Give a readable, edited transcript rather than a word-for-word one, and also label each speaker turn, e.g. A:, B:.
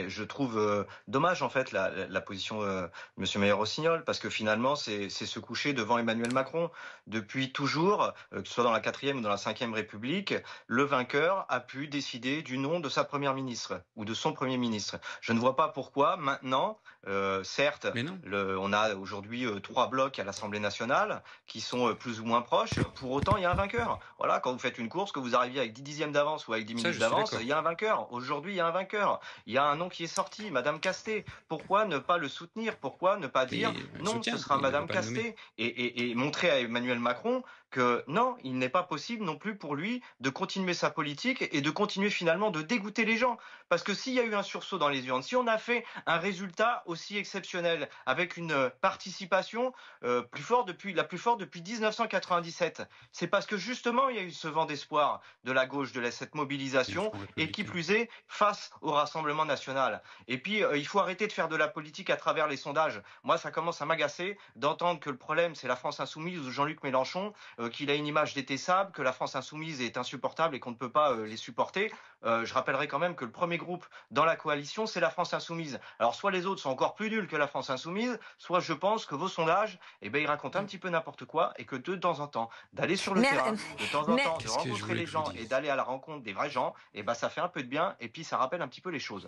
A: Je trouve dommage en fait la position de Monsieur Meyer-Rossignol parce que finalement c'est se coucher devant Emmanuel Macron. Depuis toujours, que ce soit dans la quatrième ou dans la cinquième République, le vainqueur a pu décider du nom de sa première ministre ou de son premier ministre. Je ne vois pas pourquoi maintenant, certes,
B: Mais non.
A: on a aujourd'hui trois blocs à l'Assemblée nationale qui sont plus ou moins proches. Pour autant, il y a un vainqueur. Voilà, quand vous faites une course, que vous arriviez avec 10 dixièmes d'avance ou avec 10
B: Ça, je
A: minutes
B: suis
A: d'avance,
B: d'accord.
A: il y a un vainqueur. Aujourd'hui, il y a un vainqueur. Il y a un nom qui est sorti, Madame Casté. Pourquoi ne pas le soutenir? Pourquoi ne pas dire
B: Mais on le
A: non, ce
B: soutient,
A: sera
B: mais il ne veut
A: Madame
B: pas le nommer.
A: Casté et montrer à Emmanuel Macron que non, il n'est pas possible non plus pour lui de continuer sa politique et de continuer finalement de dégoûter les gens. Parce que s'il y a eu un sursaut dans les urnes, si on a fait un résultat aussi exceptionnel avec une participation la plus forte depuis 1997, c'est parce que justement il y a eu ce vent d'espoir de la gauche, cette
B: C'est le
A: mobilisation
B: Front
A: et qui
B: républicain.
A: plus est face au Rassemblement national. Et puis, il faut arrêter de faire de la politique à travers les sondages. Moi, ça commence à m'agacer d'entendre que le problème, c'est la France insoumise ou Jean-Luc Mélenchon, qu'il a une image détestable, que la France insoumise est insupportable et qu'on ne peut pas les supporter. Je rappellerai quand même que le premier groupe dans la coalition, c'est la France insoumise. Alors, soit les autres sont encore plus nuls que la France insoumise, soit je pense que vos sondages, eh ben, ils racontent un petit peu n'importe quoi et que de temps en temps, d'aller sur le
C: Mais,
A: terrain, de temps en
C: mais,
A: temps, de
B: Qu'est-ce que je
A: rencontrer
B: voulais
A: les
B: que je vous
A: gens et
B: dise?
A: d'aller à la rencontre des vrais gens, et ben, ça fait un peu de bien et puis ça rappelle un petit peu les choses.